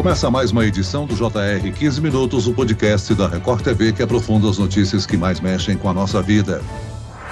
Começa mais uma edição do JR 15 Minutos, o podcast da Record TV que aprofunda as notícias que mais mexem com a nossa vida.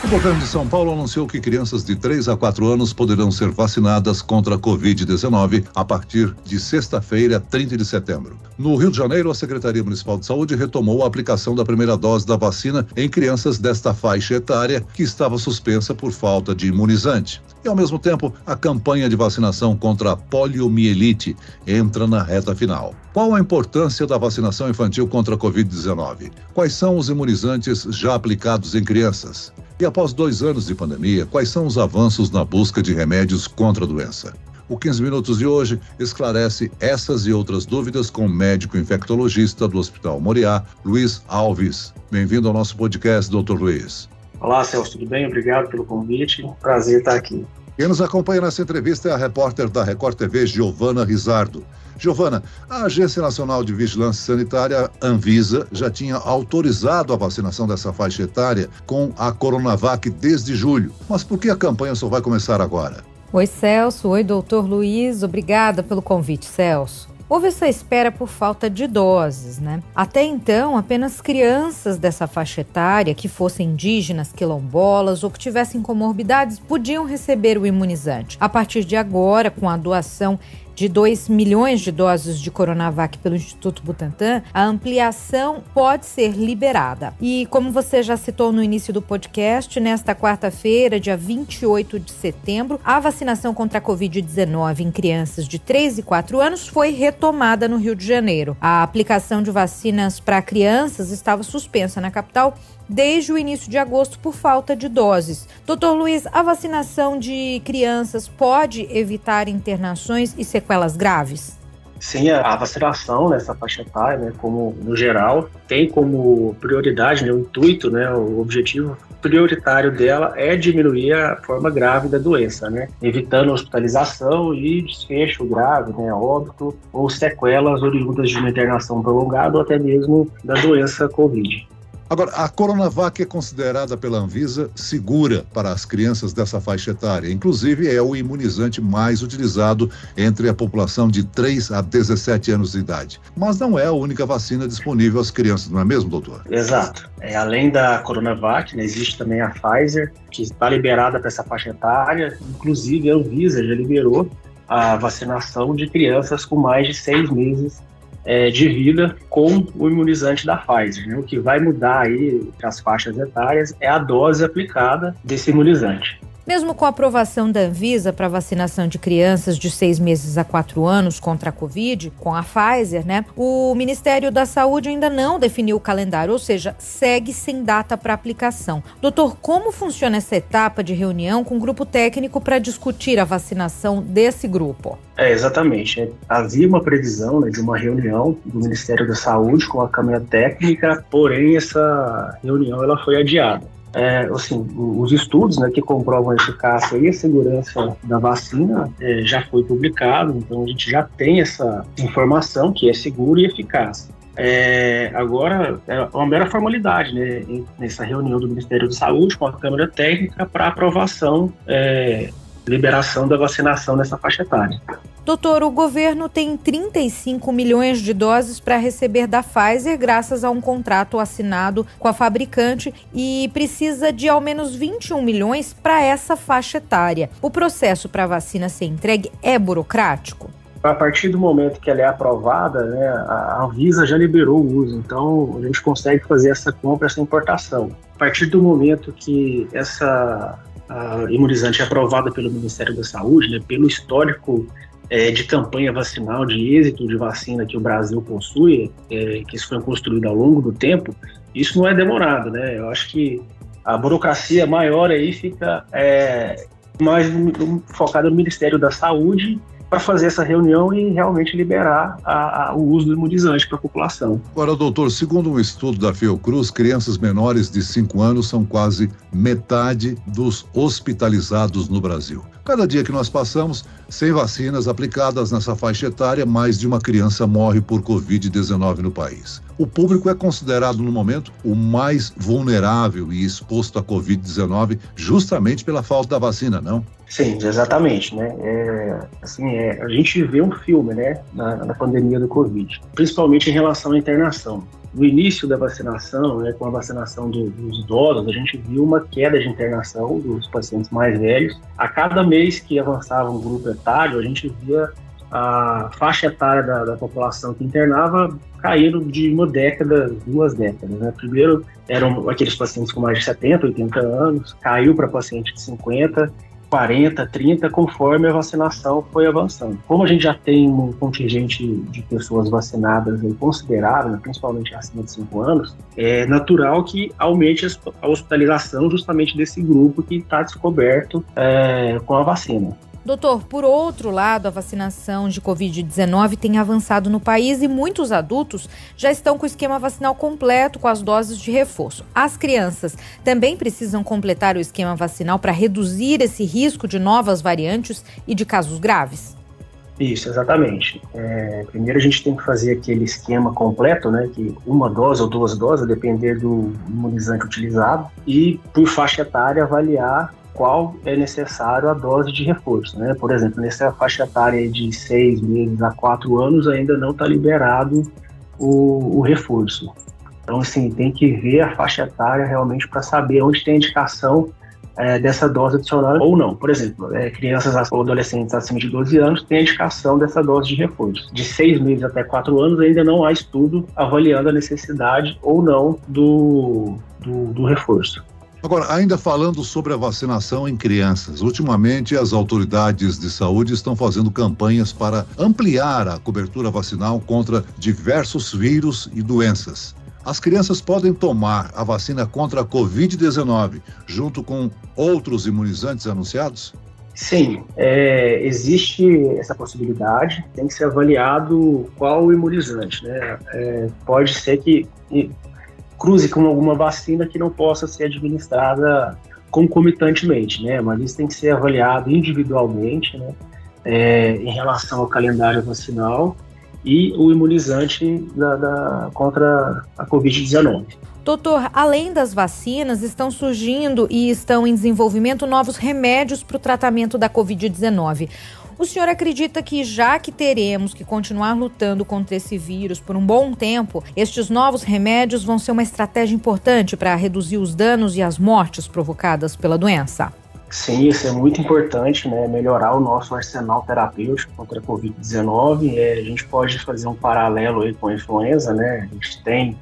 O governo de São Paulo anunciou que crianças de 3 a 4 anos poderão ser vacinadas contra a Covid-19 a partir de sexta-feira, 30 de setembro. No Rio de Janeiro, a Secretaria Municipal de Saúde retomou a aplicação da primeira dose da vacina em crianças desta faixa etária que estava suspensa por falta de imunizante. E, ao mesmo tempo, a campanha de vacinação contra a poliomielite entra na reta final. Qual a importância da vacinação infantil contra a Covid-19? Quais são os imunizantes já aplicados em crianças? E após 2 anos de pandemia, quais são os avanços na busca de remédios contra a doença? O 15 Minutos de hoje esclarece essas e outras dúvidas com o médico infectologista do Hospital Moriá, Luiz Alves. Bem-vindo ao nosso podcast, Dr. Luiz. Olá, Celso, tudo bem? Obrigado pelo convite. Prazer estar aqui. Quem nos acompanha nessa entrevista é a repórter da Record TV, Giovana Rizardo. Giovana, a Agência Nacional de Vigilância Sanitária, Anvisa, já tinha autorizado a vacinação dessa faixa etária com a Coronavac desde julho. Mas por que a campanha só vai começar agora? Oi, Celso. Oi, doutor Luiz. Obrigada pelo convite, Celso. Houve essa espera por falta de doses, né? Até então, apenas crianças dessa faixa etária, que fossem indígenas, quilombolas ou que tivessem comorbidades, podiam receber o imunizante. A partir de agora, com a doação de 2 milhões de doses de Coronavac pelo Instituto Butantan, a ampliação pode ser liberada. E como você já citou no início do podcast, nesta quarta-feira, dia 28 de setembro, a vacinação contra a Covid-19 em crianças de 3 e 4 anos foi retomada no Rio de Janeiro. A aplicação de vacinas para crianças estava suspensa na capital desde o início de agosto por falta de doses. Doutor Luiz, a vacinação de crianças pode evitar internações e sequelas graves? Sim, a vacinação nessa faixa etária, né, como no geral, tem como prioridade, né, o intuito, né, o objetivo prioritário dela é diminuir a forma grave da doença, né, evitando hospitalização e desfecho grave, né, óbito ou sequelas oriundas de uma internação prolongada ou até mesmo da doença Covid. Agora, a Coronavac é considerada pela Anvisa segura para as crianças dessa faixa etária. Inclusive, é o imunizante mais utilizado entre a população de 3 a 17 anos de idade. Mas não é a única vacina disponível às crianças, não é mesmo, doutor? Exato. Além da Coronavac, né, existe também a Pfizer, que está liberada para essa faixa etária. Inclusive, a Anvisa já liberou a vacinação de crianças com mais de 6 meses de vida com o imunizante da Pfizer, né? O que vai mudar aí para as faixas etárias é a dose aplicada desse imunizante. Mesmo com a aprovação da Anvisa para vacinação de crianças de 6 meses a 4 anos contra a Covid, com a Pfizer, né, o Ministério da Saúde ainda não definiu o calendário, ou seja, segue sem data para aplicação. Doutor, como funciona essa etapa de reunião com o grupo técnico para discutir a vacinação desse grupo? Exatamente. Havia uma previsão, né, de uma reunião do Ministério da Saúde com a Câmara Técnica, porém essa reunião ela foi adiada. Os estudos, né, que comprovam a eficácia e a segurança da vacina já foi publicado, então a gente já tem essa informação que é segura e eficaz. Agora é uma mera formalidade, né, nessa reunião do Ministério da Saúde com a Câmara Técnica para aprovação, liberação da vacinação nessa faixa etária. Doutor, o governo tem 35 milhões de doses para receber da Pfizer graças a um contrato assinado com a fabricante e precisa de ao menos 21 milhões para essa faixa etária. O processo para a vacina ser entregue é burocrático? A partir do momento que ela é aprovada, né, a Anvisa já liberou o uso, então a gente consegue fazer essa compra, essa importação. A partir do momento que essa imunizante é aprovada pelo Ministério da Saúde, né, pelo histórico de campanha vacinal, de êxito de vacina que o Brasil possui, que isso foi construído ao longo do tempo, isso não é demorado, né? Eu acho que a burocracia maior aí fica mais focada no Ministério da Saúde para fazer essa reunião e realmente liberar o uso do imunizante para a população. Agora, doutor, segundo um estudo da Fiocruz, crianças menores de 5 anos são quase metade dos hospitalizados no Brasil. Cada dia que nós passamos, sem vacinas aplicadas nessa faixa etária, mais de uma criança morre por Covid-19 no país. O público é considerado, no momento, o mais vulnerável e exposto à Covid-19 justamente pela falta da vacina, não? Sim, exatamente, né? A gente vê um filme, né, na pandemia do Covid, principalmente em relação à internação. No início da vacinação, né, com a vacinação dos idosos, a gente viu uma queda de internação dos pacientes mais velhos. A cada mês que avançava um grupo etário, a gente via a faixa etária da população que internava caindo de uma década, 2 décadas, né? Primeiro eram aqueles pacientes com mais de 70, 80 anos, caiu para pacientes de 50, 40, 30, conforme a vacinação foi avançando. Como a gente já tem um contingente de pessoas vacinadas considerável, né, principalmente acima de 5 anos, é natural que aumente a hospitalização justamente desse grupo que está descoberto com a vacina. Doutor, por outro lado, a vacinação de Covid-19 tem avançado no país e muitos adultos já estão com o esquema vacinal completo com as doses de reforço. As crianças também precisam completar o esquema vacinal para reduzir esse risco de novas variantes e de casos graves? Isso, exatamente. Primeiro a gente tem que fazer aquele esquema completo, né, que 1 dose ou 2 doses, a depender do imunizante utilizado, e por faixa etária avaliar qual é necessário a dose de reforço, né? Por exemplo, nessa faixa etária de 6 meses a 4 anos ainda não está liberado o reforço. Então, assim, tem que ver a faixa etária realmente para saber onde tem indicação dessa dose adicional ou não. Por exemplo, crianças ou adolescentes acima de 12 anos têm a indicação dessa dose de reforço. De 6 meses até 4 anos ainda não há estudo avaliando a necessidade ou não do reforço. Agora, ainda falando sobre a vacinação em crianças, ultimamente as autoridades de saúde estão fazendo campanhas para ampliar a cobertura vacinal contra diversos vírus e doenças. As crianças podem tomar a vacina contra a Covid-19 junto com outros imunizantes anunciados? Sim, existe essa possibilidade, tem que ser avaliado qual o imunizante, né? Pode ser que cruze com alguma vacina que não possa ser administrada concomitantemente, né? Mas isso tem que ser avaliado individualmente, né? Em relação ao calendário vacinal e o imunizante contra a Covid-19. Doutor, além das vacinas, estão surgindo e estão em desenvolvimento novos remédios para o tratamento da Covid-19. O senhor acredita que, já que teremos que continuar lutando contra esse vírus por um bom tempo, estes novos remédios vão ser uma estratégia importante para reduzir os danos e as mortes provocadas pela doença? Sim, isso é muito importante, né? Melhorar o nosso arsenal terapêutico contra a Covid-19. A gente pode fazer um paralelo aí com a influenza, né? A gente tem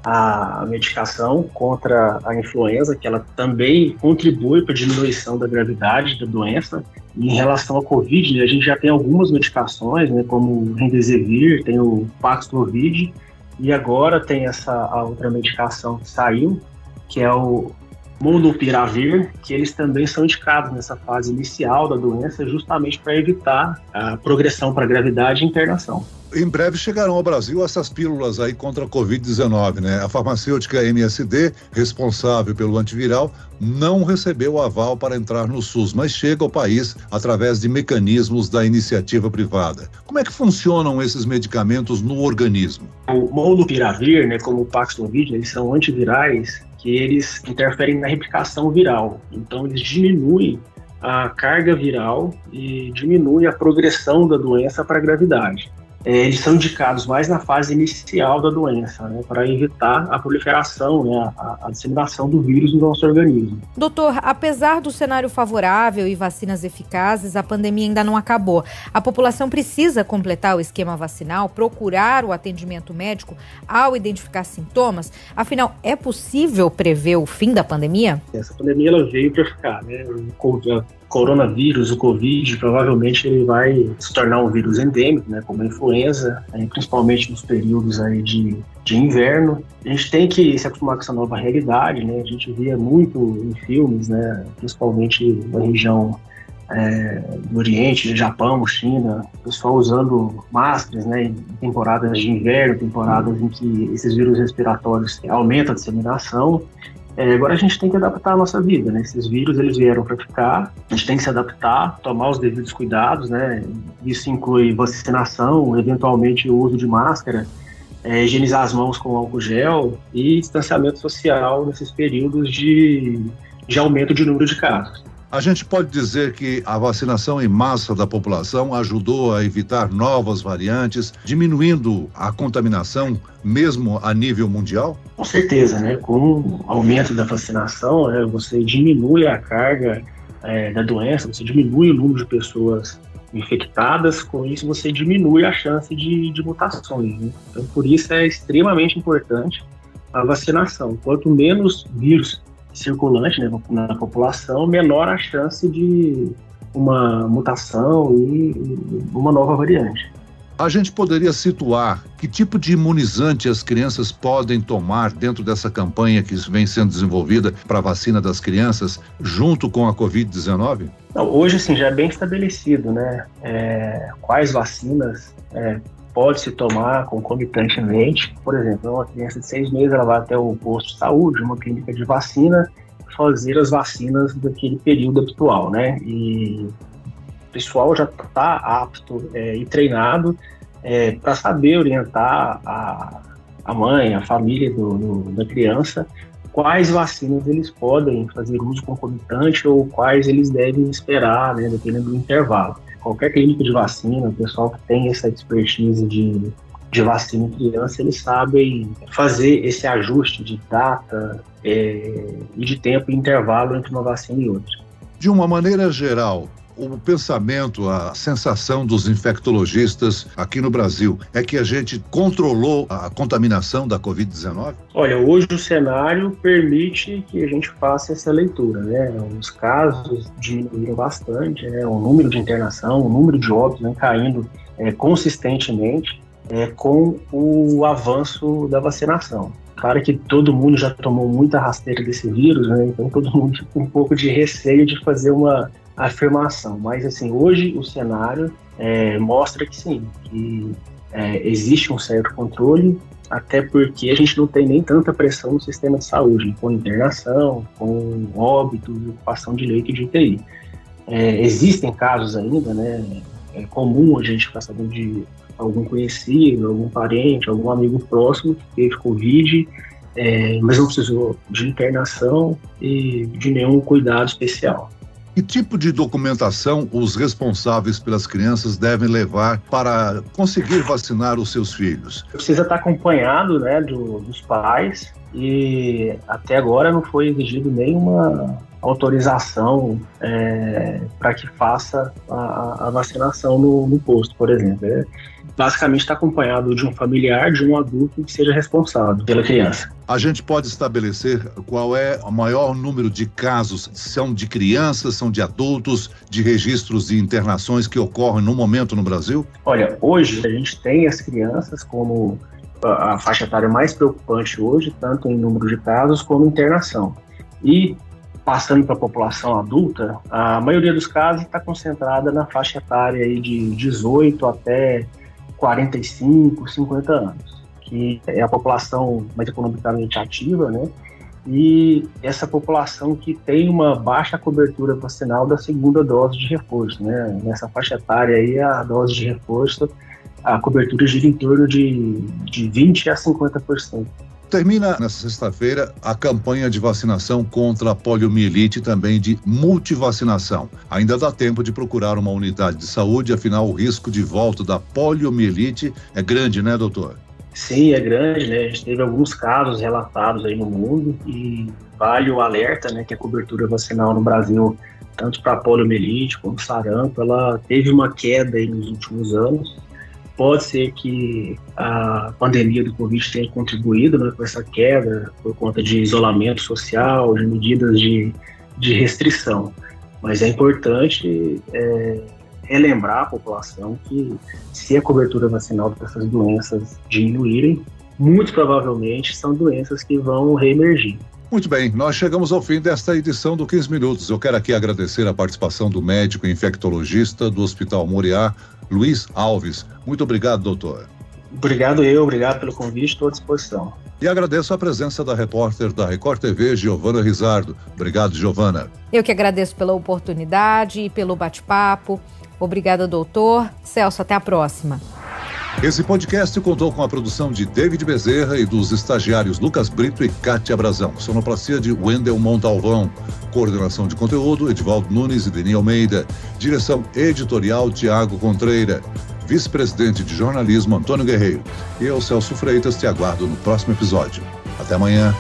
a medicação contra a influenza, que ela também contribui para a diminuição da gravidade da doença. E em relação à Covid, né, a gente já tem algumas medicações, né, como o Remdesivir, tem o Paxlovid, e agora tem a outra medicação que saiu, que é o Molnupiravir, que eles também são indicados nessa fase inicial da doença, justamente para evitar a progressão para gravidade e internação. Em breve chegarão ao Brasil essas pílulas aí contra a Covid-19, né? A farmacêutica MSD, responsável pelo antiviral, não recebeu o aval para entrar no SUS, mas chega ao país através de mecanismos da iniciativa privada. Como é que funcionam esses medicamentos no organismo? O Molnupiravir, né, como o Paxlovid, eles são antivirais que eles interferem na replicação viral. Então, eles diminuem a carga viral e diminuem a progressão da doença para a gravidade. Eles são indicados mais na fase inicial da doença, né, para evitar a proliferação, né, a disseminação do vírus no nosso organismo. Doutor, apesar do cenário favorável e vacinas eficazes, a pandemia ainda não acabou. A população precisa completar o esquema vacinal, procurar o atendimento médico ao identificar sintomas. Afinal, é possível prever o fim da pandemia? Essa pandemia ela veio para ficar, né? O coronavírus, o Covid, provavelmente ele vai se tornar um vírus endêmico, né, como a influenza, principalmente nos períodos aí de inverno. A gente tem que se acostumar com essa nova realidade, né? A gente via muito em filmes, né, principalmente na região do Oriente, Japão, China, o pessoal usando máscaras, né, em temporadas de inverno, temporadas em que esses vírus respiratórios aumentam a disseminação. Agora a gente tem que adaptar a nossa vida, né? Esses vírus, eles vieram para ficar, a gente tem que se adaptar, tomar os devidos cuidados, né? Isso inclui vacinação, eventualmente o uso de máscara, higienizar as mãos com álcool gel e distanciamento social nesses períodos de aumento de número de casos. A gente pode dizer que a vacinação em massa da população ajudou a evitar novas variantes, diminuindo a contaminação mesmo a nível mundial? Com certeza, né? Com o aumento da vacinação, você diminui a carga da doença, você diminui o número de pessoas infectadas, com isso você diminui a chance de mutações, né? Então, por isso é extremamente importante a vacinação. Quanto menos vírus circulante, né, na população, menor a chance de uma mutação e uma nova variante. A gente poderia situar que tipo de imunizante as crianças podem tomar dentro dessa campanha que vem sendo desenvolvida para a vacina das crianças junto com a Covid-19? Hoje, assim, já é bem estabelecido, né? Quais vacinas pode-se tomar concomitantemente. Por exemplo, uma criança de 6 meses, ela vai até o posto de saúde, uma clínica de vacina, fazer as vacinas daquele período habitual, né? E o pessoal já está apto e treinado para saber orientar a mãe, a família da criança, quais vacinas eles podem fazer uso concomitante ou quais eles devem esperar, né, dependendo do intervalo. Qualquer clínica de vacina, o pessoal que tem essa expertise de vacina em criança, eles sabem fazer esse ajuste de data e de tempo e intervalo entre uma vacina e outra. De uma maneira geral, o pensamento, a sensação dos infectologistas aqui no Brasil é que a gente controlou a contaminação da Covid-19? Olha, hoje o cenário permite que a gente faça essa leitura, né? Os casos diminuíram bastante, né? O número de internação, o número de óbitos, né, caindo consistentemente com o avanço da vacinação. Claro que todo mundo já tomou muita rasteira desse vírus, né? Então todo mundo fica com um pouco de receio de fazer uma afirmação, mas assim, hoje o cenário mostra que sim, que existe um certo controle, até porque a gente não tem nem tanta pressão no sistema de saúde, com internação, com óbitos, ocupação de leito de UTI. Existem casos ainda, né? É comum a gente ficar sabendo de algum conhecido, algum parente, algum amigo próximo que teve Covid, mas não precisou de internação e de nenhum cuidado especial. Que tipo de documentação os responsáveis pelas crianças devem levar para conseguir vacinar os seus filhos? Precisa estar acompanhado, né, dos pais, e até agora não foi exigido nenhuma autorização para que faça a vacinação no posto, por exemplo. Basicamente está acompanhado de um familiar, de um adulto que seja responsável pela criança. A gente pode estabelecer qual é o maior número de casos, são de crianças, são de adultos, de registros de internações que ocorrem no momento no Brasil? Olha, hoje a gente tem as crianças como a faixa etária mais preocupante hoje, tanto em número de casos como internação. E passando para a população adulta, a maioria dos casos está concentrada na faixa etária aí de 18 até 45, 50 anos, que é a população mais economicamente ativa, né? E essa população que tem uma baixa cobertura vacinal da segunda dose de reforço, né? Nessa faixa etária aí, a dose de reforço, a cobertura gira em torno de 20% a 50%. Termina nesta sexta-feira a campanha de vacinação contra a poliomielite e também de multivacinação. Ainda dá tempo de procurar uma unidade de saúde, afinal o risco de volta da poliomielite é grande, né, doutor? Sim, é grande, né? A gente teve alguns casos relatados aí no mundo e vale o alerta, né, que a cobertura vacinal no Brasil, tanto para poliomielite como sarampo, ela teve uma queda aí nos últimos anos. Pode ser que a pandemia do Covid tenha contribuído, né, com essa queda por conta de isolamento social, de medidas de restrição. Mas é importante relembrar a população que se a cobertura vacinal dessas doenças diminuírem, muito provavelmente são doenças que vão reemergir. Muito bem, nós chegamos ao fim desta edição do 15 Minutos. Eu quero aqui agradecer a participação do médico infectologista do Hospital Moriá, Luiz Alves. Muito obrigado, doutor. Obrigado pelo convite, estou à disposição. E agradeço a presença da repórter da Record TV, Giovana Rizardo. Obrigado, Giovana. Eu que agradeço pela oportunidade e pelo bate-papo. Obrigada, doutor. Celso, até a próxima. Esse podcast contou com a produção de David Bezerra e dos estagiários Lucas Brito e Kátia Brazão. Sonoplastia de Wendel Montalvão. Coordenação de conteúdo, Edivaldo Nunes e Denis Almeida. Direção editorial, Tiago Contreira. Vice-presidente de jornalismo, Antônio Guerreiro. E eu, Celso Freitas, te aguardo no próximo episódio. Até amanhã.